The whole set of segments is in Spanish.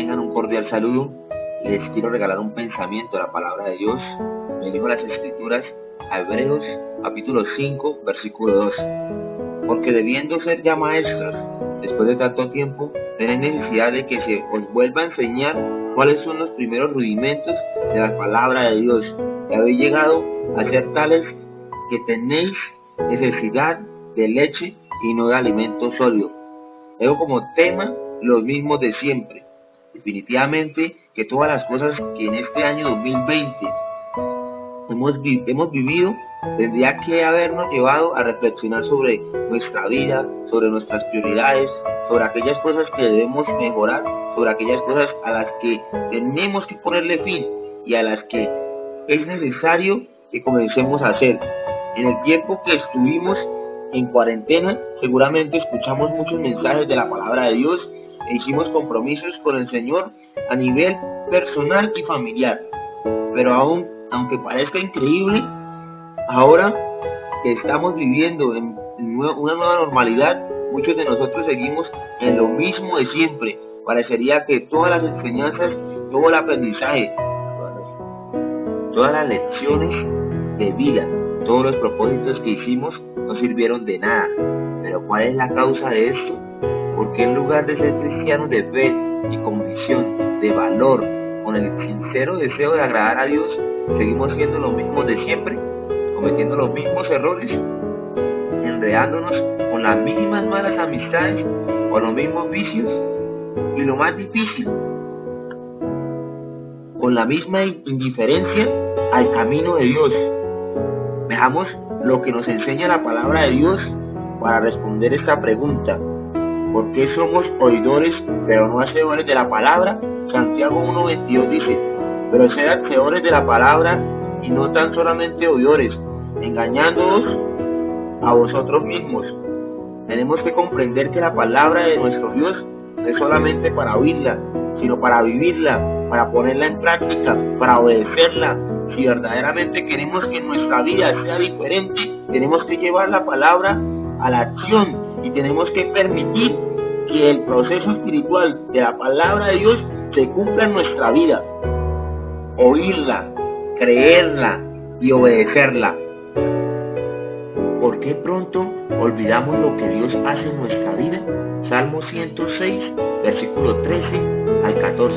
Tengan un cordial saludo. Les quiero regalar un pensamiento de la palabra de Dios. Me dijo las Escrituras a Hebreos capítulo 5, versículo 2. Porque debiendo ser ya maestros, después de tanto tiempo, tenéis necesidad de que se os vuelva a enseñar cuáles son los primeros rudimentos de la palabra de Dios. Y habéis llegado a ser tales que tenéis necesidad de leche y no de alimento sólido. Tengo como tema los mismos de siempre. Definitivamente que todas las cosas que en este año 2020 hemos vivido tendría que habernos llevado a reflexionar sobre nuestra vida, sobre nuestras prioridades, sobre aquellas cosas que debemos mejorar, sobre aquellas cosas a las que tenemos que ponerle fin y a las que es necesario que comencemos a hacer. En el tiempo que estuvimos en cuarentena, seguramente escuchamos muchos mensajes de la palabra de Dios e hicimos compromisos con el Señor a nivel personal y familiar. Pero aunque parezca increíble, ahora que estamos viviendo en una nueva normalidad, muchos de nosotros seguimos en lo mismo de siempre. Parecería que todas las enseñanzas, todo el aprendizaje, todas las lecciones de vida, todos los propósitos que hicimos no sirvieron de nada. Pero ¿cuál es la causa de esto? Porque en lugar de ser cristianos de fe y convicción, de valor, con el sincero deseo de agradar a Dios, seguimos siendo los mismos de siempre, cometiendo los mismos errores, enredándonos con las mismas malas amistades, con los mismos vicios y lo más difícil, con la misma indiferencia al camino de Dios. Veamos lo que nos enseña la palabra de Dios para responder esta pregunta. ¿Por qué somos oidores pero no hacedores de la palabra? Santiago 1:22 dice: pero sed hacedores de la palabra y no tan solamente oidores, engañándoos a vosotros mismos. Tenemos que comprender que la palabra de nuestro Dios no es solamente para oírla, sino para vivirla, para ponerla en práctica, para obedecerla. Si verdaderamente queremos que nuestra vida sea diferente, tenemos que llevar la palabra a la acción y tenemos que permitir que el proceso espiritual de la palabra de Dios se cumpla en nuestra vida. Oírla, creerla y obedecerla. ¿Por qué pronto olvidamos lo que Dios hace en nuestra vida? Salmo 106, versículo 13 al 14.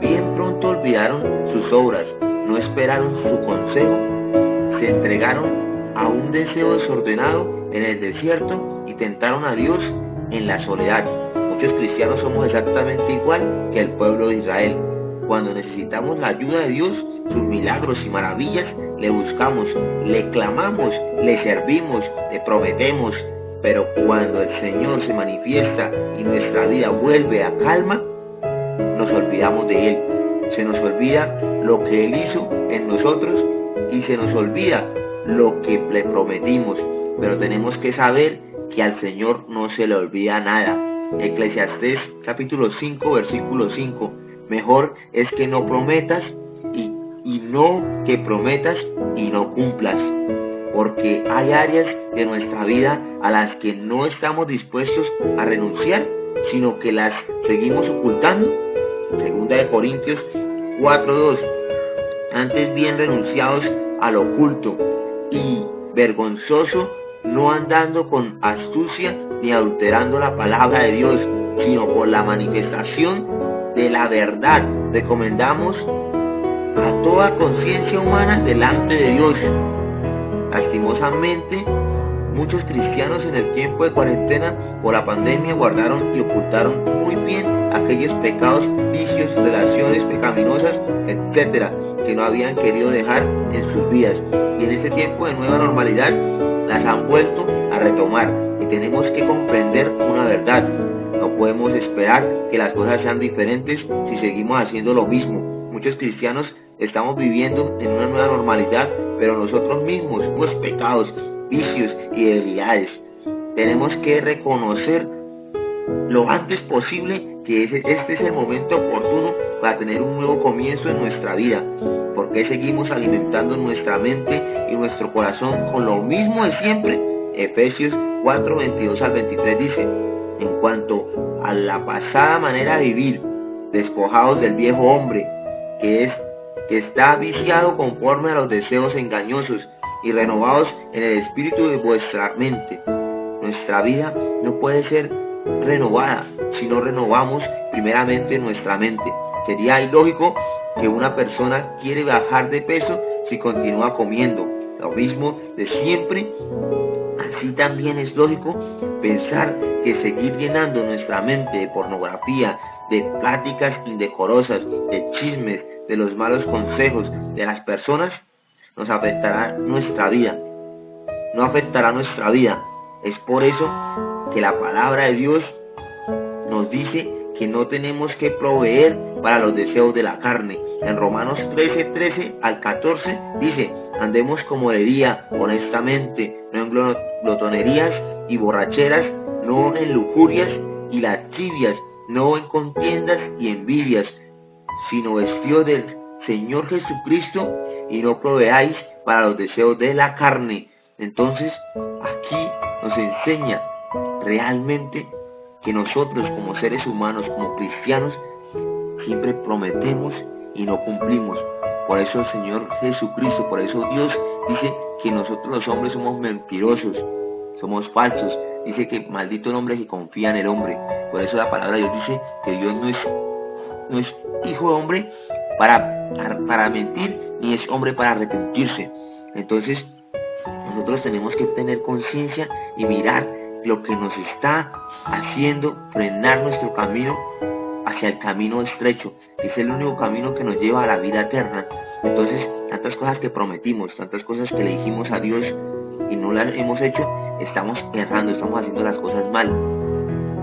Bien pronto olvidaron sus obras, no esperaron su consejo, se entregaron a un deseo desordenado en el desierto y tentaron a Dios en la soledad. Muchos cristianos somos exactamente igual que el pueblo de Israel. Cuando necesitamos la ayuda de Dios, sus milagros y maravillas, le buscamos, le clamamos, le servimos, le prometemos. Pero cuando el Señor se manifiesta y nuestra vida vuelve a calma, nos olvidamos de Él. Se nos olvida lo que Él hizo en nosotros y se nos olvida lo que le prometimos. Pero tenemos que saber que al Señor no se le olvida nada. Eclesiastés capítulo 5, versículo 5. Mejor es que no prometas y no que prometas y no cumplas. Porque hay áreas de nuestra vida a las que no estamos dispuestos a renunciar, sino que las seguimos ocultando. Segunda de Corintios 4:2. Antes bien renunciados al oculto y vergonzoso, no andando con astucia ni adulterando la palabra de Dios, sino por la manifestación de la verdad, recomendamos a toda conciencia humana delante de Dios. Lastimosamente, muchos cristianos en el tiempo de cuarentena por la pandemia guardaron y ocultaron muy bien aquellos pecados, vicios, relaciones pecaminosas, etcétera, que no habían querido dejar en sus vidas. Y en este tiempo de nueva normalidad las han vuelto a retomar. Y tenemos que comprender una verdad. No podemos esperar que las cosas sean diferentes si seguimos haciendo lo mismo. Muchos cristianos estamos viviendo en una nueva normalidad, pero nosotros mismos tenemos pecados, vicios y debilidades. Tenemos que reconocer lo antes posible que este es el momento oportuno para tener un nuevo comienzo en nuestra vida. ¿Por qué seguimos alimentando nuestra mente y nuestro corazón con lo mismo de siempre? Efesios 4:22 al 23 dice: en cuanto a la pasada manera de vivir, despojados del viejo hombre, que está viciado conforme a los deseos engañosos, y renovados en el espíritu de vuestra mente. Nuestra vida no puede ser renovada si no renovamos primeramente nuestra mente. Sería ilógico que una persona quiere bajar de peso si continúa comiendo lo mismo de siempre. Así también es lógico pensar que seguir llenando nuestra mente de pornografía, de pláticas indecorosas, de chismes, de los malos consejos de las personas, nos afectará nuestra vida. No afectará nuestra vida. Es por eso que la palabra de Dios nos dice que no tenemos que proveer para los deseos de la carne. En Romanos 13 al 14 dice: andemos como de día, honestamente, no en glotonerías y borracheras, no en lujurias y lascivias, no en contiendas y envidias, sino vestidos del Señor Jesucristo, y no proveáis para los deseos de la carne. Entonces, aquí nos enseña realmente que nosotros como seres humanos, como cristianos, siempre prometemos y no cumplimos. Por eso el Señor Jesucristo, por eso Dios dice que nosotros los hombres somos mentirosos, somos falsos. Dice que maldito el hombre que confía en el hombre. Por eso la palabra de Dios dice que Dios no es hijo de hombre para mentir, ni es hombre para arrepentirse. Entonces, nosotros tenemos que tener conciencia y mirar lo que nos está haciendo frenar nuestro camino hacia el camino estrecho, que es el único camino que nos lleva a la vida eterna. Entonces, tantas cosas que prometimos, tantas cosas que le dijimos a Dios y no las hemos hecho, estamos errando, estamos haciendo las cosas mal.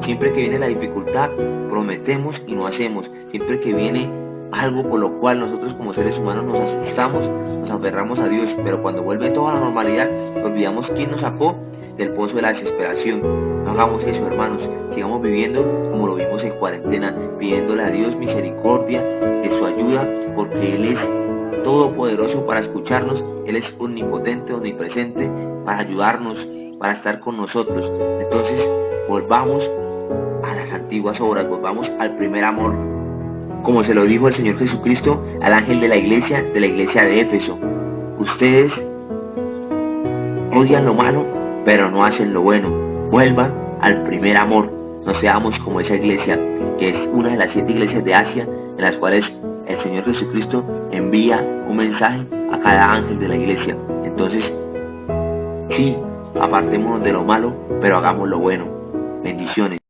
Siempre que viene la dificultad, prometemos y no hacemos. Siempre que viene algo por lo cual nosotros como seres humanos nos asustamos, nos aferramos a Dios, pero cuando vuelve toda la normalidad, olvidamos quién nos sacó del pozo de la desesperación. No hagamos eso, hermanos. Sigamos viviendo como lo vimos en cuarentena, pidiéndole a Dios misericordia de su ayuda, porque Él es todopoderoso para escucharnos. Él es omnipotente, omnipresente, para ayudarnos, para estar con nosotros. Entonces, volvamos a las antiguas obras, volvamos al primer amor, como se lo dijo el Señor Jesucristo al ángel de la iglesia de Éfeso: ustedes odian lo malo, pero no hacen lo bueno. Vuelvan al primer amor. No seamos como esa iglesia, que es una de las 7 iglesias de Asia, en las cuales el Señor Jesucristo envía un mensaje a cada ángel de la iglesia. Entonces, sí, apartémonos de lo malo, pero hagamos lo bueno. Bendiciones.